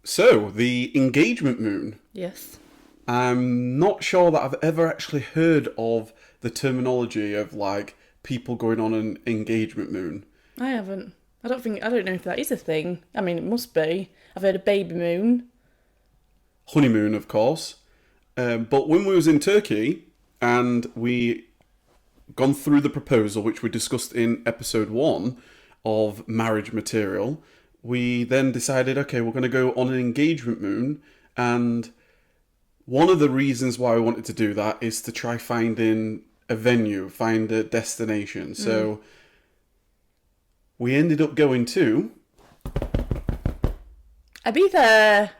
So, the engagement moon. Yes. I'm not sure that I've ever actually heard of the terminology of like people going on an engagement moon. I haven't. I don't know if that is a thing. I mean, it must be. I've heard of baby moon. Honeymoon, of course. But when we was in Turkey and we gone through the proposal, which we discussed in episode 1 of marriage material, we then decided, okay, we're going to go on an engagement moon. And one of the reasons why we wanted to do that is to try finding a venue, find a destination. So we ended up going to. Ibiza!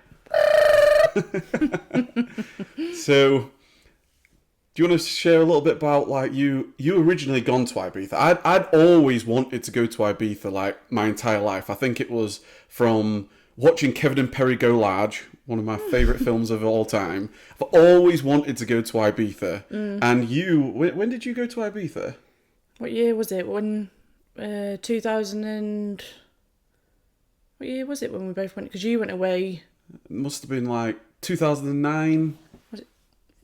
So, do you want to share a little bit about like you originally gone to Ibiza? I'd always wanted to go to Ibiza like my entire life. I think it was from watching Kevin and Perry Go Large, one of my favourite films of all time. I've always wanted to go to Ibiza. And when did you go to Ibiza? What year was it? 2000 and... What year was it when we both went? Because you went away... It must have been like 2009. It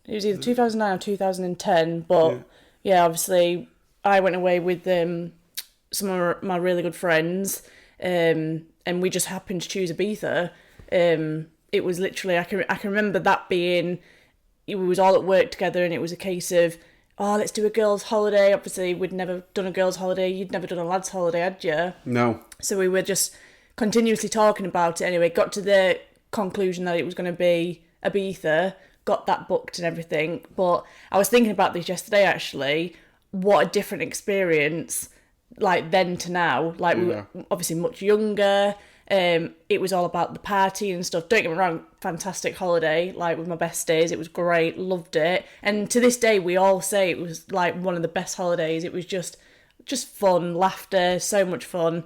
was either 2009 or 2010, but yeah, obviously I went away with some of my really good friends, and we just happened to choose Ibiza. It was literally, I can remember that being, we was all at work together, and it was a case of, oh, let's do a girls' holiday. Obviously, we'd never done a girls' holiday. You'd never done a lads' holiday, had you? No. So we were just continuously talking about it. Anyway, got to the conclusion that it was going to be Ibiza. Got that booked and everything. But I was thinking about this yesterday, actually. What a different experience, like then to now. Like we were obviously much younger. It was all about the party and stuff. Don't get me wrong, fantastic holiday, like with my besties. It was great, loved it. And to this day, we all say it was like one of the best holidays. It was just fun, laughter, so much fun.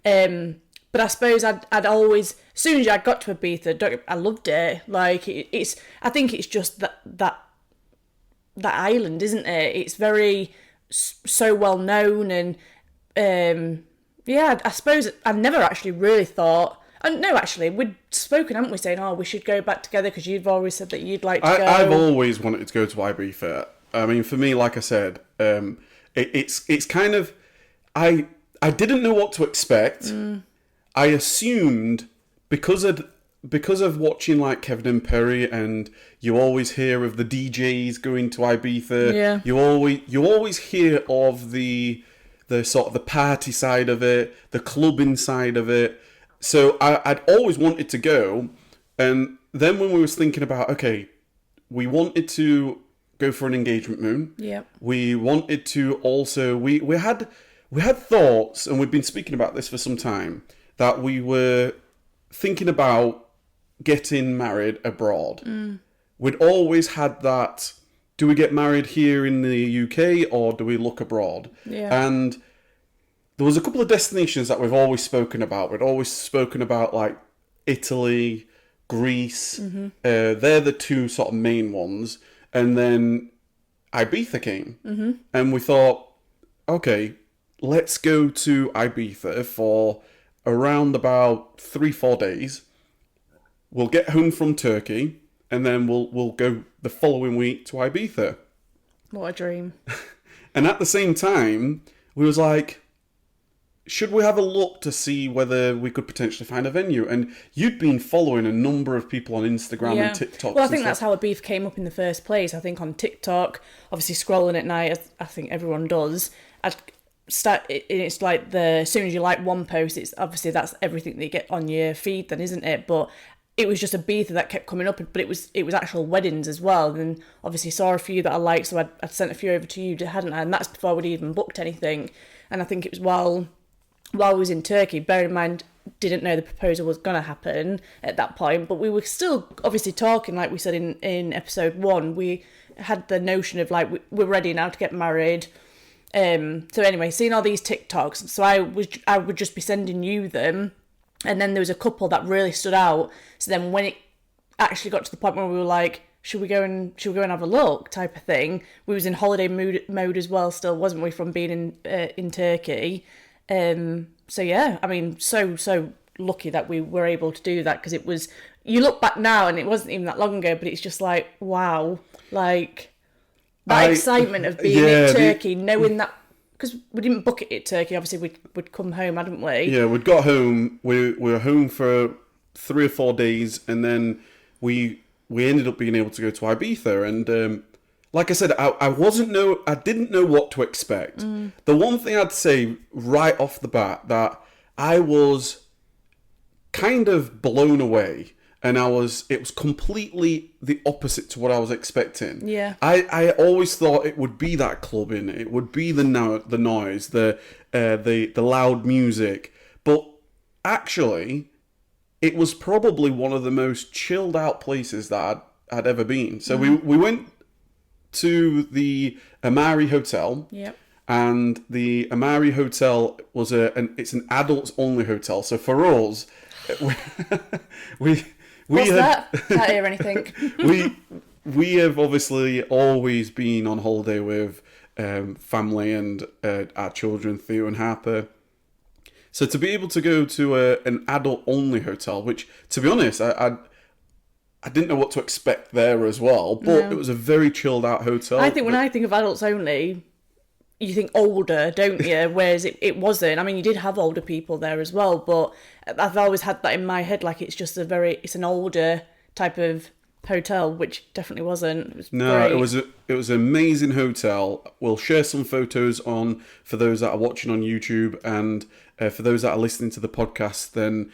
But I suppose I'd always, as soon as I got to Ibiza, I loved it. Like it's, I think it's just that island, isn't it? It's very so well known, and yeah, I suppose I've never actually really thought. No, actually, we'd spoken, haven't we, saying, oh, we should go back together because you've always said that you'd like to go. I've always wanted to go to Ibiza. I mean, for me, like I said, it's kind of, I didn't know what to expect. I assumed because of watching like Kevin and Perry, and you always hear of the DJs going to Ibiza. Yeah. You always hear of the sort of the party side of it, the clubbing side of it. So I'd always wanted to go, and then when we was thinking about, okay, we wanted to go for an engagement moon. Yeah. We wanted to also we had thoughts, and we've been speaking about this for some time, that we were thinking about getting married abroad. We'd always had that, do we get married here in the UK or do we look abroad? Yeah. And there was a couple of destinations that we've always spoken about. We'd always spoken about like Italy, Greece. They're the two sort of main ones. And then Ibiza came. And we thought, okay, let's go to Ibiza for around about 3-4 days. We'll get home from Turkey, and then we'll go the following week to Ibiza. What a dream. And at the same time, we was like, should we have a look to see whether we could potentially find a venue? And you'd been following a number of people on Instagram and TikTok. Well, I think that's how Ibiza came up in the first place. I think on TikTok, obviously scrolling at night, as I think everyone does, it's like as soon as you like one post, it's obviously that's everything that you get on your feed then, isn't it? But it was just Ibiza that kept coming up, but it was actual weddings as well. And obviously saw a few that I liked, so I'd sent a few over to you, hadn't I? And that's before we'd even booked anything. And I think it was while we was in Turkey, bear in mind, didn't know the proposal was going to happen at that point, but we were still obviously talking, like we said in episode 1, we had the notion of like, we're ready now to get married. So anyway, seeing all these TikToks, so I would just be sending you them, and then there was a couple that really stood out. So then when it actually got to the point where we were like, should we go and have a look type of thing, we was in holiday mode as well still, wasn't we, from being in Turkey. So yeah, I mean, so lucky that we were able to do that, because it was, you look back now and it wasn't even that long ago, but it's just like, wow, like that excitement of being in Turkey, knowing that, because we didn't book it at Turkey, obviously we'd come home, hadn't we? Yeah, we'd got home, we were home for 3 or 4 days, and then we ended up being able to go to Ibiza, and like I said, I didn't know what to expect. The one thing I'd say right off the bat, that I was kind of blown away, and it was completely the opposite to what I was expecting. Yeah. I always thought it would be that clubbing, it would be the noise, the loud music, but actually, it was probably one of the most chilled out places that I'd ever been. So we went to the Amari Hotel. Yep. And the Amari Hotel was it's an adults only hotel. So for us, we What's had, that? Can't hear anything. we have obviously always been on holiday with family and our children, Theo and Harper. So to be able to go to an adult only hotel, which to be honest, I didn't know what to expect there as well, but it was a very chilled out hotel. I think when I think of adults only, you think older, don't you? Whereas it wasn't. I mean, you did have older people there as well, but I've always had that in my head, like it's just it's an older type of hotel, which definitely wasn't. It was great. It was an amazing hotel. We'll share some photos on for those that are watching on YouTube, and for those that are listening to the podcast, then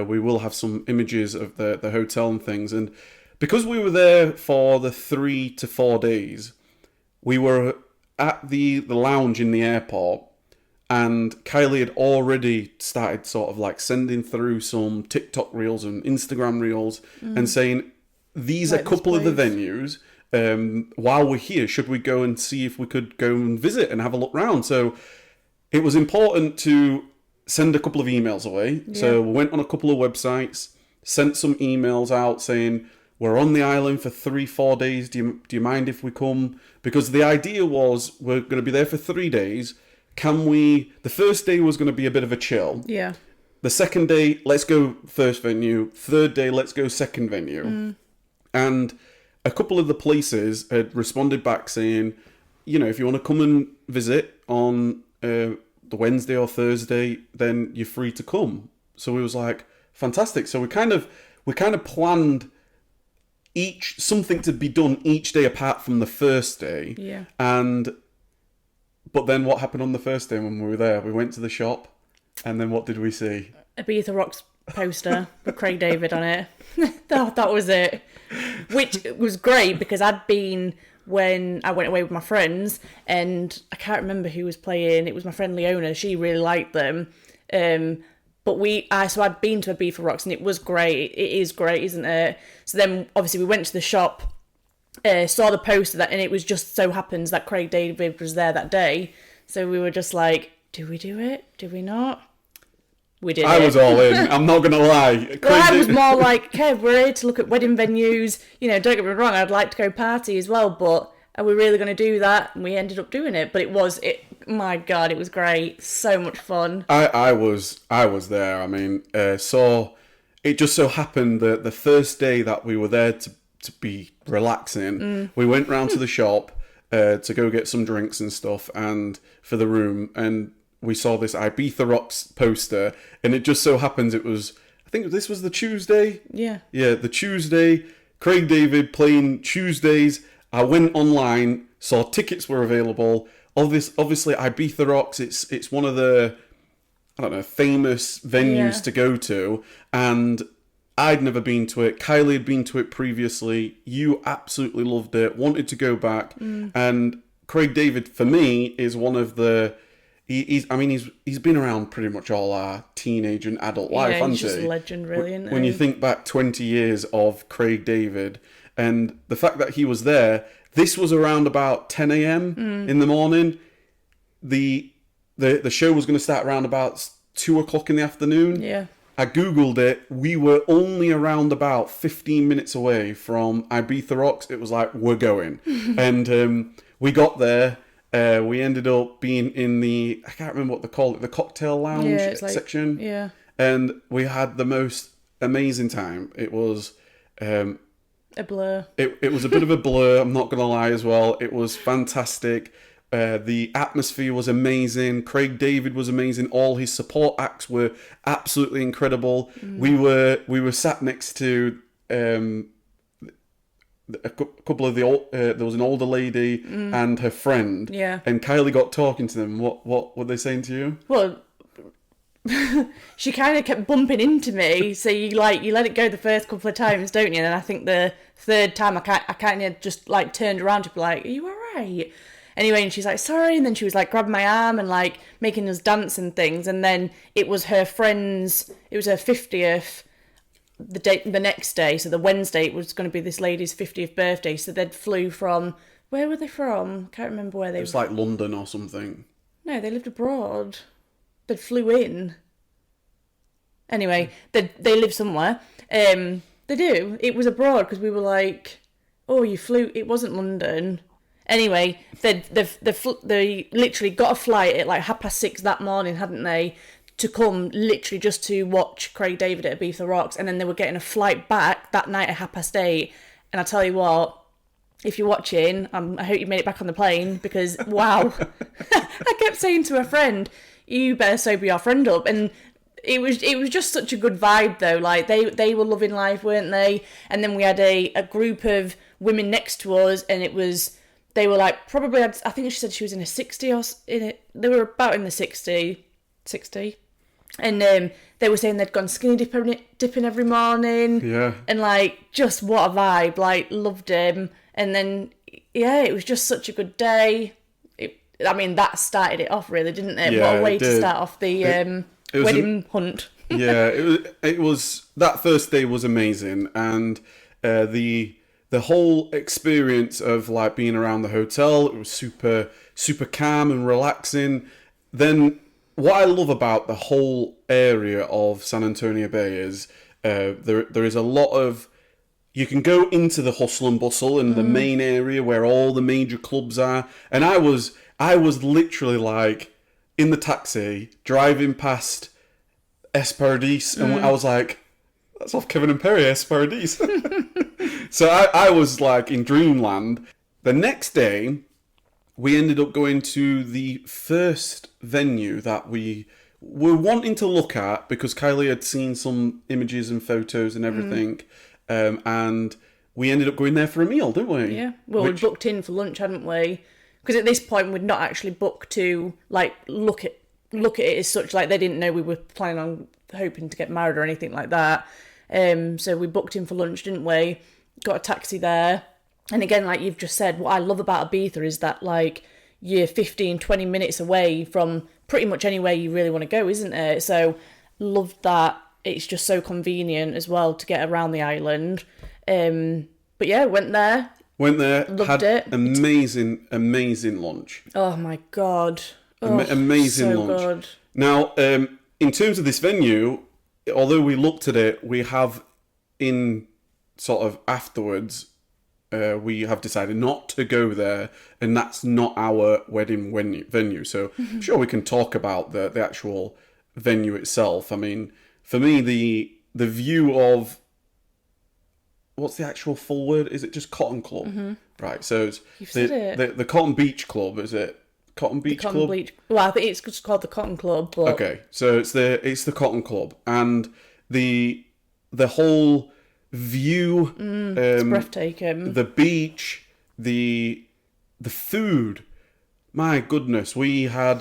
we will have some images of the hotel and things. And because we were there for the 3 to 4 days, we were at the lounge in the airport, and Kylie had already started sort of like sending through some TikTok reels and Instagram reels and saying, these are a couple of the venues. While we're here, should we go and see if we could go and visit and have a look round? So it was important to send a couple of emails away. Yeah. So we went on a couple of websites, sent some emails out saying, we're on the island for 3-4 days. Do you mind if we come? Because the idea was we're going to be there for 3 days. The first day was going to be a bit of a chill. Yeah. The second day, let's go first venue. Third day, let's go second venue. And a couple of the places had responded back saying, if you want to come and visit on the Wednesday or Thursday, then you're free to come. So we was like, fantastic. So we kind of planned something to be done each day apart from the first day. Yeah. But then what happened on the first day when we were there? We went to the shop, and then what did we see? Ibiza Rocks poster with Craig David on it. that was it. Which was great, because I'd been when I went away with my friends, and I can't remember who was playing. It was my friend Leona. She really liked them. But I'd been to Ibiza Rocks, and it was great. It is great, isn't it? So then, obviously, we went to the shop, saw the poster, and it was just so happens that Craig David was there that day. So we were just like, do we do it? Do we not? We did. I was all in. I'm not going to lie. Well, I was more like, okay, we're here to look at wedding venues. Don't get me wrong, I'd like to go party as well, but are we really going to do that? And we ended up doing it. But my God, it was great. So much fun. I was there. I mean, so it just so happened that the first day that we were there to be relaxing, we went round to the shop to go get some drinks and stuff, and for the room, and we saw this Ibiza Rocks poster, and it just so happens I think this was the Tuesday. Yeah. Yeah, the Tuesday. Craig David playing Tuesdays. I went online, saw tickets were available. Obviously, Ibiza Rocks, it's one of the, famous venues to go to, and I'd never been to it. Kylie had been to it previously. You absolutely loved it, wanted to go back, and Craig David, for me, is one of the... He's been around pretty much all our teenage and adult life, hasn't he? He's just a legend, really, isn't he? When you think back 20 years of Craig David, and the fact that he was there, this was around about 10 a.m. in the morning. The show was going to start around about 2 o'clock in the afternoon. Yeah. I googled it. We were only around about 15 minutes away from Ibiza Rocks. It was like, we're going. And we got there. We ended up being in I can't remember what they call it, the cocktail lounge section. Yeah. and we had the most amazing time. It was A blur. it was a bit of a blur, I'm not going to lie as well. It was fantastic. The atmosphere was amazing. Craig David was amazing. All his support acts were absolutely incredible. We were sat next to a couple of there was an older lady and her friend. Yeah. And Kylie got talking to them. What were they saying to you? Well, she kind of kept bumping into me, so you let it go the first couple of times, don't you? And I think the third time I kind of just like turned around to be like, "Are you alright?" Anyway, and she's like, "Sorry," and then she was like grabbing my arm and like making us dance and things. And then it was her 50th. The next day, so the Wednesday, it was going to be this lady's 50th birthday. So they'd flew from, where were they from? Can't remember where they. It was like London or something. No, they lived abroad. They flew in. Anyway, they live somewhere. They do. It was abroad because we were like, "Oh, you flew." It wasn't London. Anyway, they literally got a flight at like 6:30 that morning, hadn't they? To come literally just to watch Craig David at Ibiza Rocks, and then they were getting a flight back that night at 8:30. And I tell you what, if you're watching, I hope you made it back on the plane because wow, I kept saying to a friend, "You better sober your friend up." And it was just such a good vibe though. Like they were loving life, weren't they? And then we had a group of women next to us, and they were like probably, I think she said she was in a 60 or in it. They were about in the 60. And they were saying they'd gone skinny dipping every morning. Yeah. And like, just what a vibe. Like, loved him. And then, yeah, it was just such a good day. That started it off, really, didn't it? Yeah, what a way it to did. start off the wedding hunt. Yeah, it was that first day was amazing, and the whole experience of like being around the hotel, it was super calm and relaxing. Then what I love about the whole area of San Antonio Bay is there is a lot of, you can go into the hustle and bustle in the main area where all the major clubs are, and I was literally like in the taxi driving past Esperdice, and I was like, "That's off Kevin and Perry, Esperdice." So I was like in dreamland. The next day, we ended up going to the first venue that we were wanting to look at because Kylie had seen some images and photos and everything, and we ended up going there for a meal, didn't we? Yeah. Well, we booked in for lunch, hadn't we? Because at this point, we'd not actually booked to like look at it as such. Like, they didn't know we were planning on hoping to get married or anything like that. So we booked in for lunch, didn't we? Got a taxi there. And again, like you've just said, what I love about Ibiza is that like you're 15, 20 minutes away from pretty much anywhere you really want to go, isn't it? So loved that. It's just so convenient as well to get around the island. But yeah, went there. Loved had it. Amazing lunch. Oh my God. Oh, Amazing so lunch. good. Now, in terms of this venue, although we looked at it, we have in sort of afterwards, we have decided not to go there, and that's not our wedding venue. So I'm sure we can talk about the actual venue itself. I mean, for me, the view of, what's the actual full word? Is it just Cotton Club? Right. So it's the Cotton Beach Club. Is it Cotton Beach Club? Well, I think it's just called the Cotton Club. But okay, so it's the Cotton Club, and the whole view, it's breathtaking. the beach, the food. My goodness, we had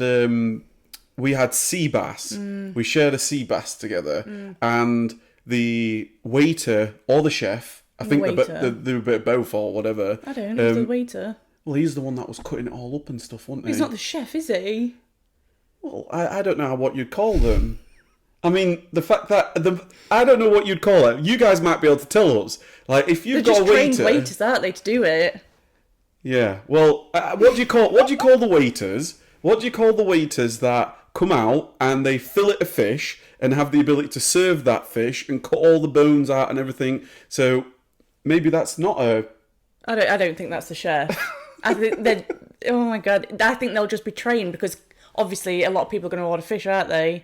sea bass. We shared a sea bass together, and the waiter or the chef, I think they were a bit of both or whatever. I don't know, the waiter. Well, he's the one that was cutting it all up and stuff, wasn't he? He's not the chef, is he? Well, I don't know what you'd call them. I mean, the fact that I don't know what you'd call it. You guys might be able to tell us. Like, if you've got a waiter, they're just trained waiters, aren't they, to do it? Yeah. Well, what do you call the waiters? What do you call the waiters that come out and they fillet a fish and have the ability to serve that fish and cut all the bones out and everything? So maybe that's not a. I don't think that's the chef. I think they. Oh my God! I think they'll just be trained because obviously a lot of people are going to order fish, aren't they?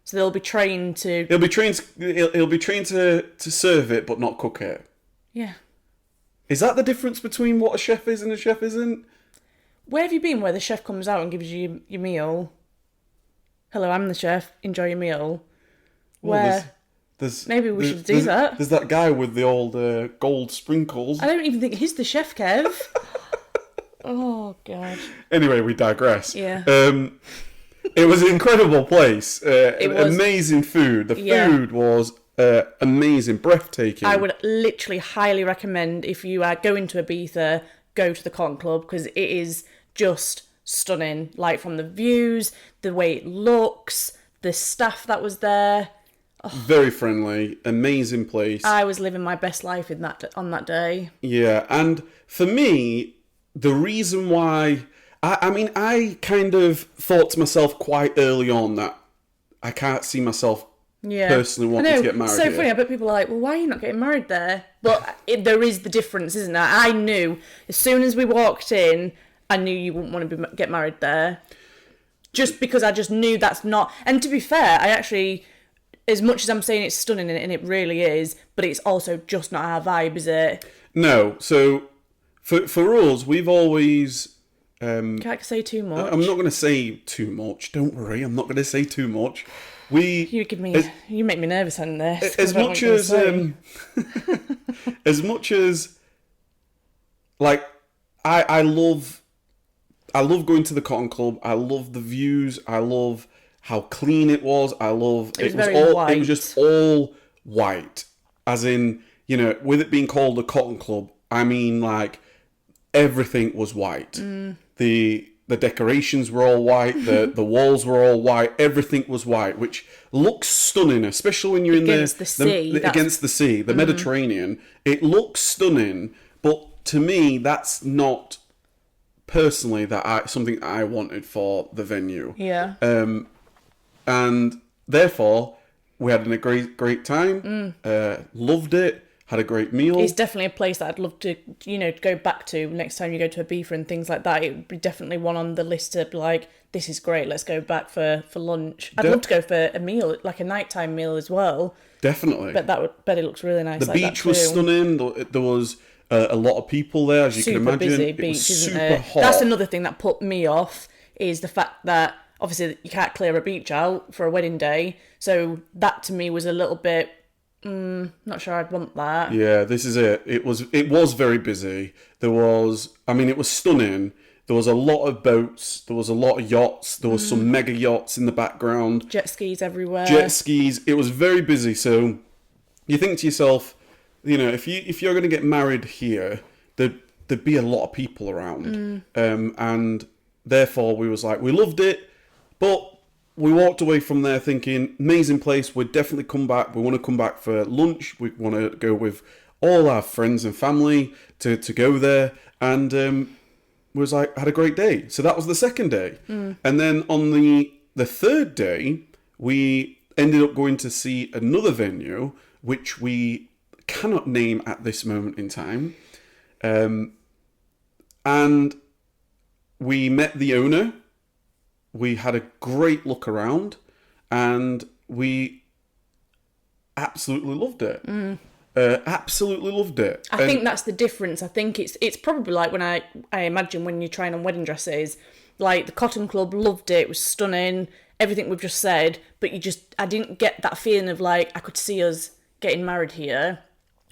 So they'll be trained to. He'll be trained. He'll be trained to serve it, but not cook it. Yeah. Is that the difference between what a chef is and a chef isn't? Where have you been where the chef comes out and gives you your meal? Hello, I'm the chef. Enjoy your meal. Where? Maybe we should do that. There's that guy with the old gold sprinkles. I don't even think he's the chef, Kev. Oh, God. Anyway, we digress. Yeah. It was an incredible place. It was. Amazing food. The food was amazing, breathtaking. I would literally highly recommend, if you are going to Ibiza, go to the Cotton Club, because it is just stunning. Like, from the views, the way it looks, the staff that was there. Oh. Very friendly, amazing place. I was living my best life on that day. Yeah, and for me, the reason why... I kind of thought to myself quite early on that I can't see myself personally wanting to get married here. So funny, I bet people are like, well, why are you not getting married there? But there is the difference, isn't there? I knew, as soon as we walked in, I knew you wouldn't want to get married there. Just because I just knew that's not... And to be fair, I actually... As much as I'm saying it's stunning, and it really is, but it's also just not our vibe, is it? No. So, for us, we've always... Can't say too much. I'm not going to say too much. Don't worry, I'm not going to say too much. You make me nervous on this. As much as as much as like I love going to the Cotton Club. I love the views. I love how clean it was. It was just all white. As in, with it being called the Cotton Club, I mean like everything was white. The decorations were all white, the walls were all white, everything was white, which looks stunning, especially when you're against the sea, the Mediterranean. It looks stunning, but to me, that's not personally something I wanted for the venue. Yeah. And therefore, we had a great time. Loved it. Had a great meal. It's definitely a place that I'd love to, go back to next time you go to Ibiza and things like that. It would be definitely one on the list to be like, this is great, let's go back for lunch. I'd love to go for a meal, like a nighttime meal as well. Definitely. But it looks really nice. The beach was stunning. There was a lot of people there, as you can imagine. Super busy beach, isn't it? Hot. That's another thing that put me off, is the fact that obviously you can't clear a beach out for a wedding day. So that to me was a little bit... not sure I'd want that. Yeah, this is it. It was very busy. It was stunning. There was a lot of boats. There was a lot of yachts. There was some mega yachts in the background. Jet skis everywhere. It was very busy. So you think to yourself, if you're going to get married here, there'd be a lot of people around. And therefore we was like, we loved it, but we walked away from there thinking, amazing place, we'd definitely come back. We want to come back for lunch. We want to go with all our friends and family to go there. And was like, had a great day. So that was the second day. And then on the third day, we ended up going to see another venue, which we cannot name at this moment in time. And we met the owner. We had a great look around, and we absolutely loved it. Absolutely loved it. I think that's the difference. I think it's probably like when I imagine when you're trying on wedding dresses, like the Cotton Club, loved it. It was stunning. Everything we've just said, but I didn't get that feeling of like I could see us getting married here.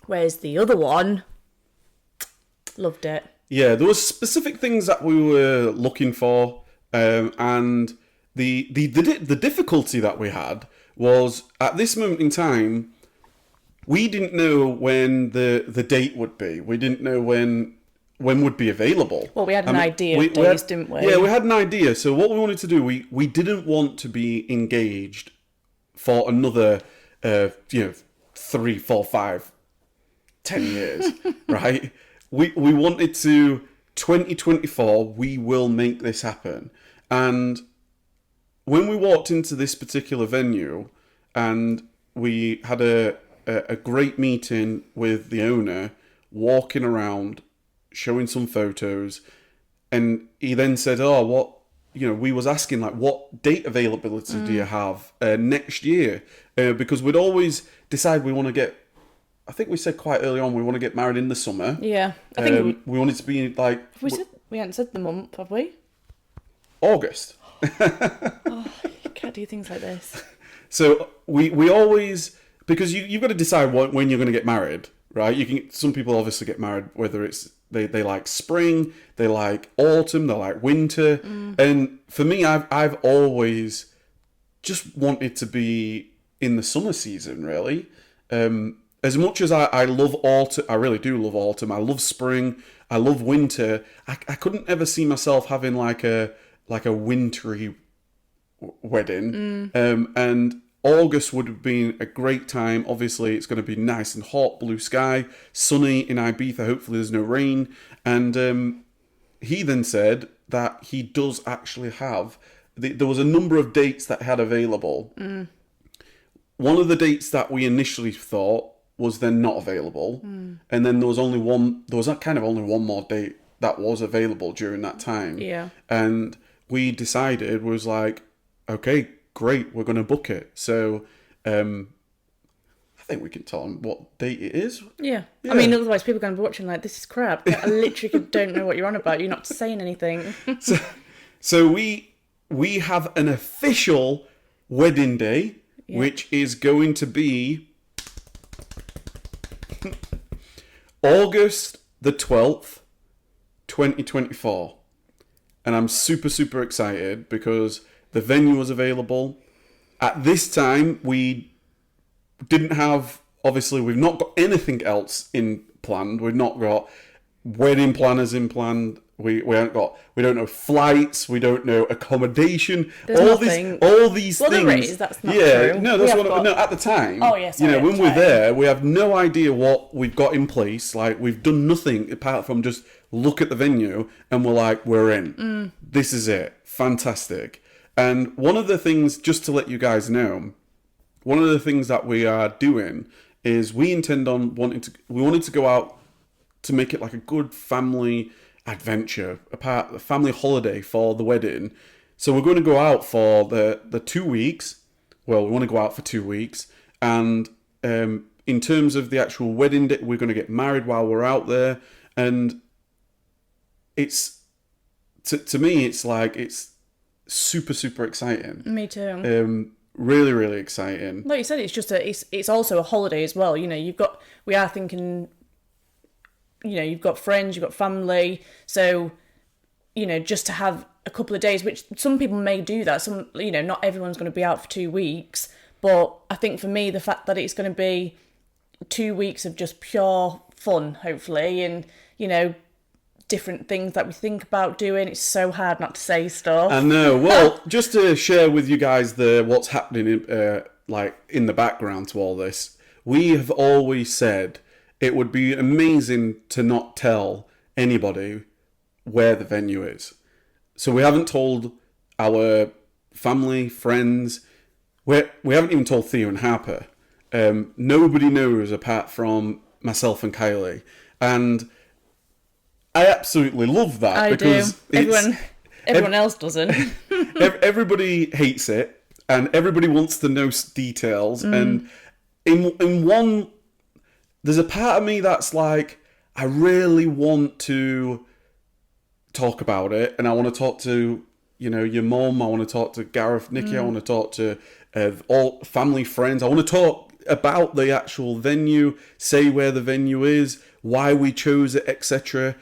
Whereas the other one, loved it. Yeah, there was specific things that we were looking for. And the difficulty that we had was, at this moment in time, we didn't know when the date would be. We didn't know when would be available. Well, we had an idea of days, didn't we? Yeah, we had an idea. So what we wanted to do, we didn't want to be engaged for another, 3, 4, 5, 10 years, right? We wanted to... 2024, we will make this happen. And when we walked into this particular venue and we had a great meeting with the owner, walking around, showing some photos, and he then said, we was asking like, what date availability do you have next year? Because we'd always decide we want to get. I think we said quite early on we want to get married in the summer. Yeah, I think we wanted to be like. we hadn't said the month, have we? August. Oh, you can't do things like this. So we always, because you've got to decide when you're going to get married, right? Some people obviously get married whether it's they like spring, they like autumn, they like winter, and for me, I've always just wanted to be in the summer season, really. As much as I love autumn, I really do love autumn. I love spring. I love winter. I couldn't ever see myself having like a wintry wedding. And August would have been a great time. Obviously, it's going to be nice and hot, blue sky, sunny in Ibiza. Hopefully, there's no rain. And he then said that he does actually have. There was a number of dates that he had available. One of the dates that we initially thought was then not available, and then there was only one. There was kind of only one more date that was available during that time. Yeah. And we decided, was like, okay, great, we're going to book it. So I think we can tell them what date it is. Yeah. I mean, otherwise people are going to be watching like, this is crap. I literally don't know what you're on about. You're not saying anything. So we have an official wedding day, which is going to be August the 12th, 2024. And I'm super, super excited because the venue was available. At this time, we didn't have, obviously, we've not got anything else in planned. We've not got wedding planners in planned. We don't know flights. We don't know accommodation. There's nothing. All these well, things. There is. That's not true. No, that's what. No, at the time. Oh yes. Yeah, when we're there, we have no idea what we've got in place. Like we've done nothing apart from just look at the venue, and we're like, we're in. This is it. Fantastic. And one of the things, just to let you guys know, one of the things that we are doing is we intend on we wanted to go out to make it like a good family adventure, a family holiday for the wedding. So we're going to go out for the 2 weeks. Well, we want to go out for 2 weeks. And in terms of the actual wedding day, we're going to get married while we're out there. And it's, to me, it's like, it's super, super exciting. Me too. Really, really exciting. Like you said, it's also a holiday as well. We are thinking, you've got friends, you've got family. So, just to have a couple of days, which some people may do that. Some, not everyone's going to be out for 2 weeks. But I think for me, the fact that it's going to be 2 weeks of just pure fun, hopefully, and, different things that we think about doing. It's so hard not to say stuff. I know. Well, just to share with you guys what's happening in the background to all this, we have always said it would be amazing to not tell anybody where the venue is. So we haven't told our family, friends. We haven't even told Theo and Harper. Nobody knows apart from myself and Kylie. And I absolutely love that. I because do. Everyone else doesn't. Everybody hates it, and everybody wants to know details. And in one, there's a part of me that's like, I really want to talk about it, and I want to talk to your mum. I want to talk to Gareth, Nikki. I want to talk to all family, friends. I want to talk about the actual venue, say where the venue is, why we chose it, etc.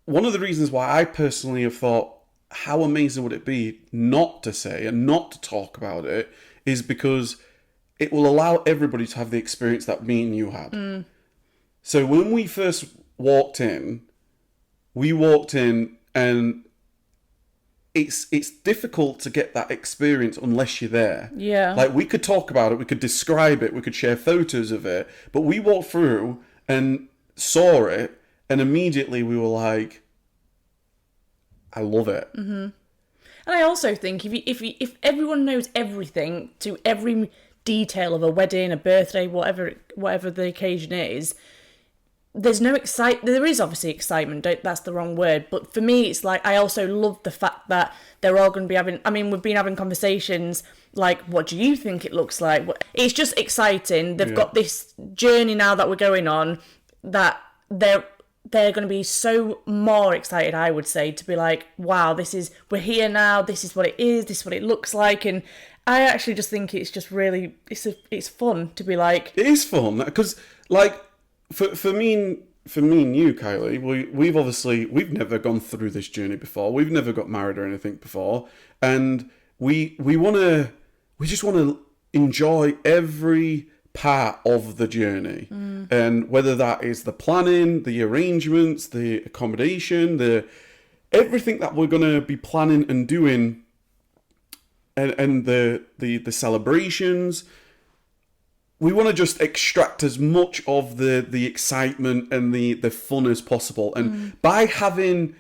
One of the reasons why I personally have thought, how amazing would it be not to say and not to talk about it, is because it will allow everybody to have the experience that me and you had. So when we first walked in, and it's difficult to get that experience unless you're there. Yeah. Like, we could talk about it, we could describe it, we could share photos of it, but we walked through and saw it, and immediately we were like, I love it. Mm-hmm. And I also think if everyone knows everything to every detail of a wedding, a birthday, whatever the occasion is, there's no there is obviously excitement, that's the wrong word, but for me it's like I also love the fact that they're all going to be having, I mean, we've been having conversations like, what do you think it looks like? It's just exciting. They've got this journey now that we're going on, that they're going to be so more excited, I would say, to be like, wow, we're here now, this is what it is, this is what it looks like. And I actually just think it's just really, it's fun to be like... It is fun, because, like, for me and you, Kylie, we've never gone through this journey before. We've never got married or anything before. And we just want to enjoy every part of the journey. And whether that is the planning, the arrangements, the accommodation, everything that we're going to be planning and doing, and the celebrations, we want to just extract as much of the excitement and the fun as possible. And by having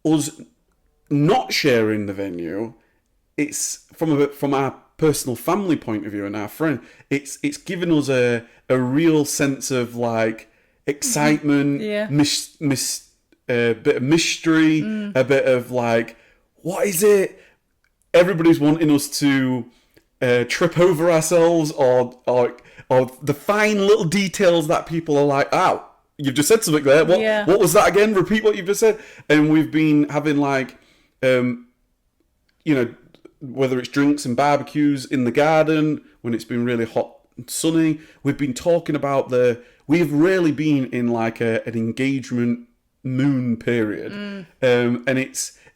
us not sharing the venue, it's from our personal family point of view and our friend, it's given us a real sense of like excitement, a bit of mystery, a bit of like, what is it? Everybody's wanting us to trip over ourselves, or the fine little details that people are like, oh, you've just said something there. What was that again? Repeat what you've just said. And we've been having like, whether it's drinks and barbecues in the garden when it's been really hot and sunny. We've been talking about we've really been in like an engagement moon period. And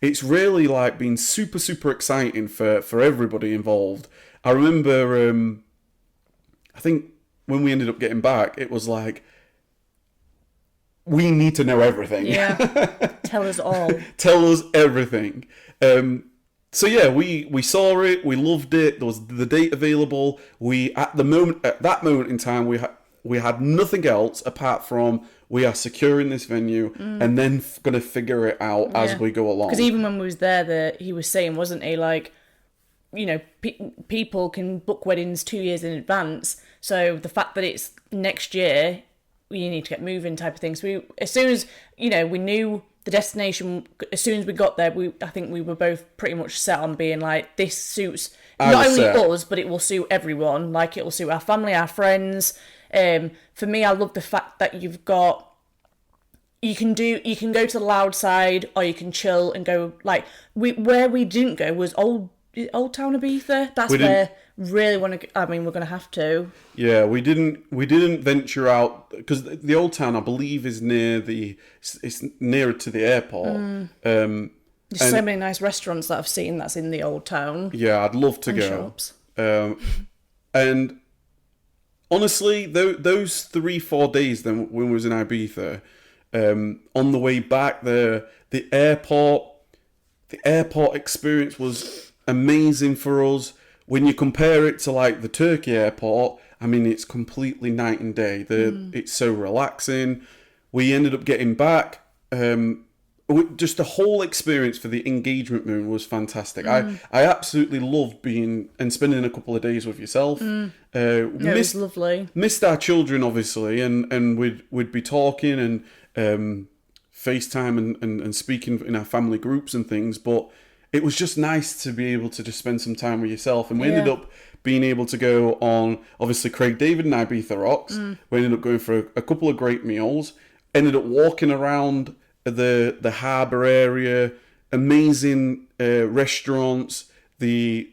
it's really like been super, super exciting for everybody involved. I remember, I think when we ended up getting back, it was like, we need to know everything. Yeah. Tell us all. Tell us everything. So yeah, we saw it, we loved it. There was the date available. At that moment in time, we had nothing else apart from, we are securing this venue and then going to figure it out as we go along. Because even when we was there, he was saying, wasn't he, like, people can book weddings 2 years in advance. So the fact that it's next year, you need to get moving type of thing. So as soon as, we knew the destination, as soon as we got there, I think we were both pretty much set on being like, this suits not only us, but it will suit everyone. Like, it will suit our family, our friends. For me, I love the fact that you can go to the loud side, or you can chill and go, like, where we didn't go was Old Town Ibiza. That's where really want to. I mean, we're going to have to. Yeah, we didn't venture out, because the Old Town, I believe, is it's nearer to the airport. There's so many nice restaurants that I've seen that's in the Old Town. Yeah, I'd love to go. Shops. And honestly, those 3-4 days then when we was in Ibiza, on the way back, the airport experience was amazing for us. When you compare it to like the Turkey airport, I mean, it's completely night and day. It's so relaxing. We ended up getting back. Just the whole experience for the engagement moon was fantastic. I absolutely loved being and spending a couple of days with yourself. It was lovely. Missed our children, obviously, and we'd be talking and FaceTime and speaking in our family groups and things, but it was just nice to be able to just spend some time with yourself. And we ended up being able to go on, obviously, Craig David and Ibiza Rocks. We ended up going for a couple of great meals. Ended up walking around the harbour area, amazing restaurants, the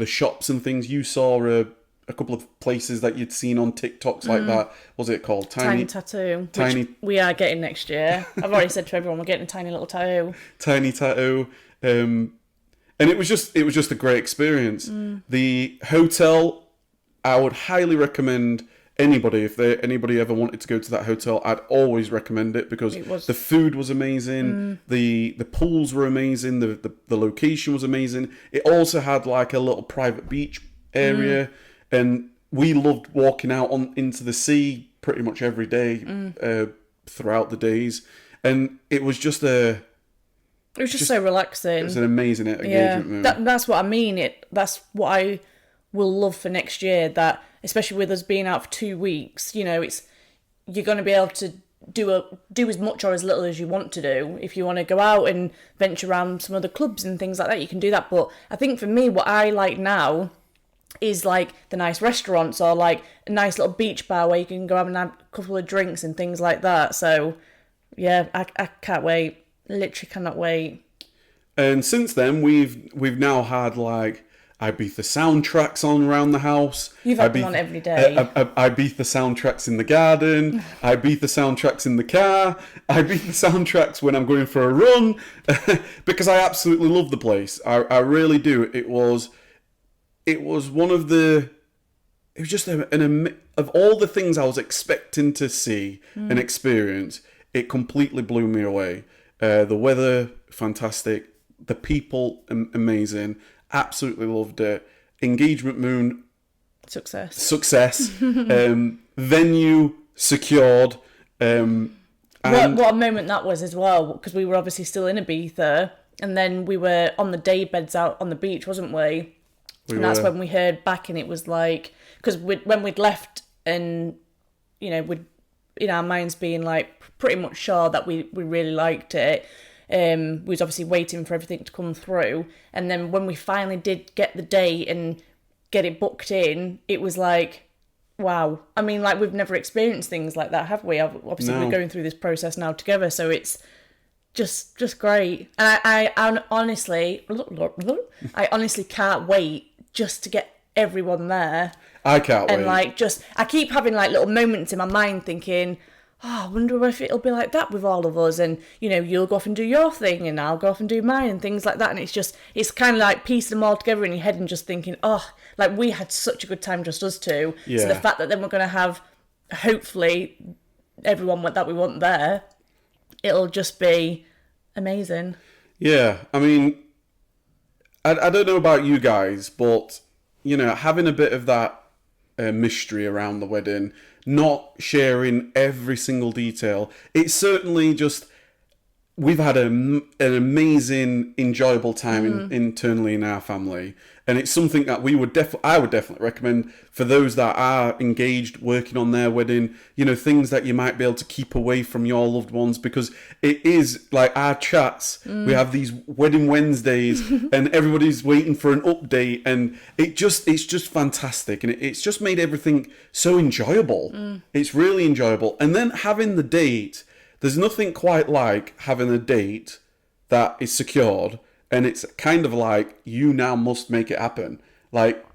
shops and things. You saw a couple of places that you'd seen on TikToks like that. What was it called? Tiny Tattoo. Which we are getting next year. I've already said to everyone, we're getting a tiny little tattoo. Tiny Tattoo. And it was just a great experience. The hotel, I would highly recommend anybody, if anybody ever wanted to go to that hotel, I'd always recommend it, because the food was amazing, the pools were amazing, the location was amazing. It also had like a little private beach area, and we loved walking out into the sea pretty much every day throughout the days, and it was just so relaxing. It was an amazing engagement moon. That's what I mean. That's what I will love for next year. That, especially with us being out for 2 weeks, you're going to be able to do as much or as little as you want to do. If you want to go out and venture around some other clubs and things like that, you can do that. But I think for me, what I like now is like the nice restaurants or like a nice little beach bar where you can go out and have a couple of drinks and things like that. So yeah, I can't wait. Literally cannot wait. And since then, we've now had like Ibiza soundtracks on around the house. You've had them on every day. Ibiza soundtracks in the garden. Ibiza soundtracks in the car. Ibiza soundtracks when I'm going for a run. Because I absolutely love the place. I really do. It was one of the... It was just of all the things I was expecting to see and experience, it completely blew me away. The weather, fantastic. The people, amazing. Absolutely loved it. Engagement moon, success. Venue secured. And what a moment that was as well, because we were obviously still in Ibiza, and then we were on the day beds out on the beach, wasn't we? That's when we heard back, and it was like, because when we'd left, and we'd in our minds being like pretty much sure that we really liked it. We was obviously waiting for everything to come through, and then when we finally did get the date and get it booked in, it was like, wow. I mean, like, we've never experienced things like that, have we? Obviously, No. We're going through this process now together, so it's just great. And I honestly can't wait just to get everyone there. I can't wait. And I keep having like little moments in my mind thinking, I wonder if it'll be like that with all of us, and you'll go off and do your thing and I'll go off and do mine and things like that. And it's kind of like piecing them all together in your head and just thinking, like, we had such a good time, just us two. Yeah. So the fact that then we're going to have, hopefully, everyone that we want there, it'll just be amazing. Yeah, I mean, I don't know about you guys, but having a bit of that mystery around the wedding, not sharing every single detail, it's certainly just, we've had an amazing, enjoyable time internally in our family, and it's something that I would definitely recommend for those that are engaged, working on their wedding. Things that you might be able to keep away from your loved ones, because it is like our chats. We have these wedding Wednesdays, and everybody's waiting for an update, and it's just fantastic, and it's just made everything so enjoyable. It's really enjoyable, and then having the date. There's nothing quite like having a date that is secured, and it's kind of like, you now must make it happen. Like,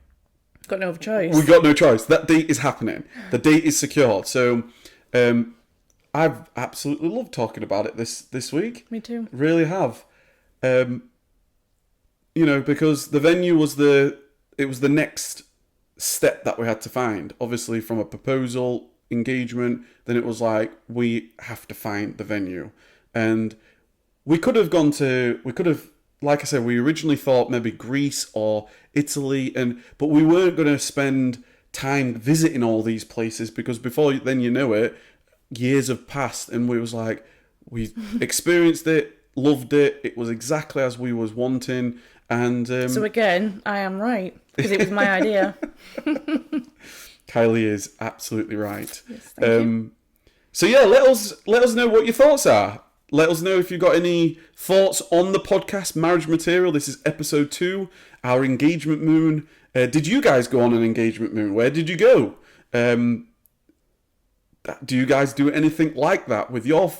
got no choice. We've got no choice. That date is happening. The date is secured. So, I've absolutely loved talking about it this week. Me too. Really have. Because the venue was the next step that we had to find. Obviously, from a proposal, engagement, then it was like, we have to find the venue. And we could have, like I said, we originally thought maybe Greece or Italy, but we weren't going to spend time visiting all these places, because before then years have passed, and we was like, we experienced it, loved it, it was exactly as we was wanting, and so again, I am right, because it was my idea. Kylie is absolutely right. Yes, thank you. So yeah, let us know what your thoughts are. Let us know if you've got any thoughts on the podcast Marriage Material. This is episode 2, our engagement moon. Did you guys go on an engagement moon? Where did you go? Do you guys do anything like that with your?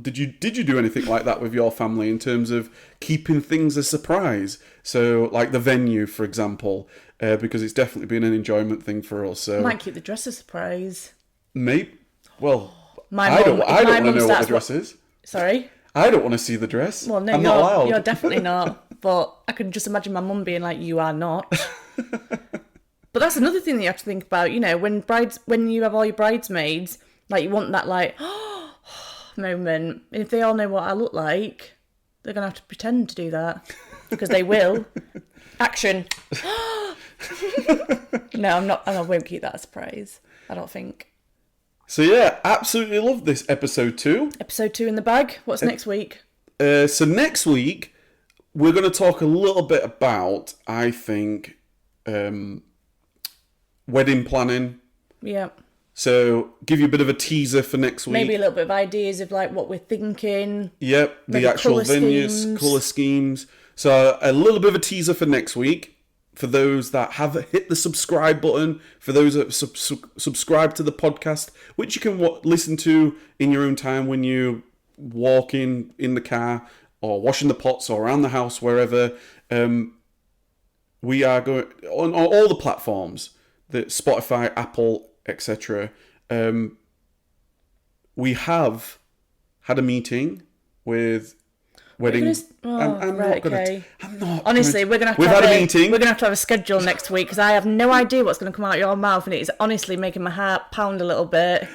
Did you do anything like that with your family in terms of keeping things a surprise? So, like the venue, for example, because it's definitely been an enjoyment thing for us. So, I might keep the dress a surprise. Maybe. Well, I don't want to know what the dress is. Sorry? I don't want to see the dress. Well, no, I'm not allowed. You're definitely not. But I can just imagine my mum being like, "You are not." But that's another thing that you have to think about. When you have all your bridesmaids, like, you want that like moment. And if they all know what I look like, they're gonna have to pretend to do that, because they will. Action. No, I'm not. I won't keep that a surprise. I don't think. So yeah, absolutely love this episode 2. Episode 2 in the bag. What's next week? So next week, we're going to talk a little bit about, I think, wedding planning. Yeah. So give you a bit of a teaser for next week. Maybe a little bit of ideas of like what we're thinking. Yep, maybe the actual colour venues, schemes. colour schemes. So a little bit of a teaser for next week. For those that have hit the subscribe button, for those that subscribe to the podcast, which you can listen to in your own time when you walking in the car or washing the pots or around the house, wherever. We are going on all the platforms, the Spotify, Apple, etc. We have had a meeting with wedding. I'm not gonna. Honestly, we're gonna have to We've have had a meeting. We're gonna have to have a schedule next week because I have no idea what's gonna come out of your mouth, and it is honestly making my heart pound a little bit.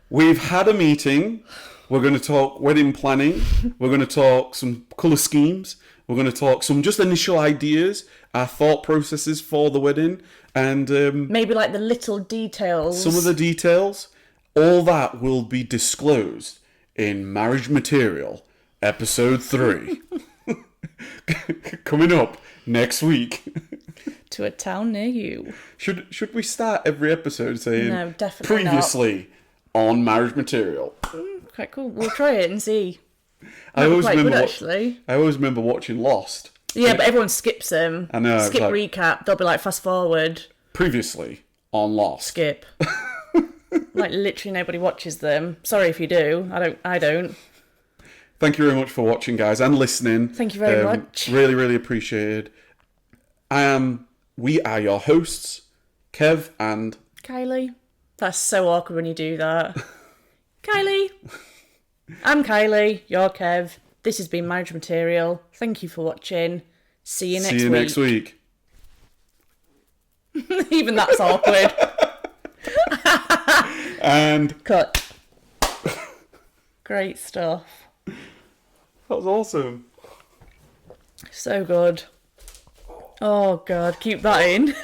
We've had a meeting. We're going to talk wedding planning. We're going to talk some colour schemes. We're going to talk some just initial ideas, our thought processes for the wedding, and maybe like the little details. Some of the details. All that will be disclosed in Marriage Material, Episode 3. Coming up next week. To a town near you. Should we start every episode saying no, definitely previously on Marriage Material? Quite cool. We'll try it and see. I always remember watching Lost. Yeah, but everyone skips them. I know. Skip recap. They'll be like fast forward. Previously on Lost. Skip. Like literally nobody watches them. Sorry if you do. I don't. Thank you very much for watching, guys, and listening. Thank you very much. Really, really appreciated. We are your hosts, Kev and Kylie. That's so awkward when you do that. Kylie. I'm Kylie. You're Kev. This has been Marriage Material. Thank you for watching. See you next week. Even that's awkward. And cut. Great stuff. That was awesome. So good. Oh God, keep that in.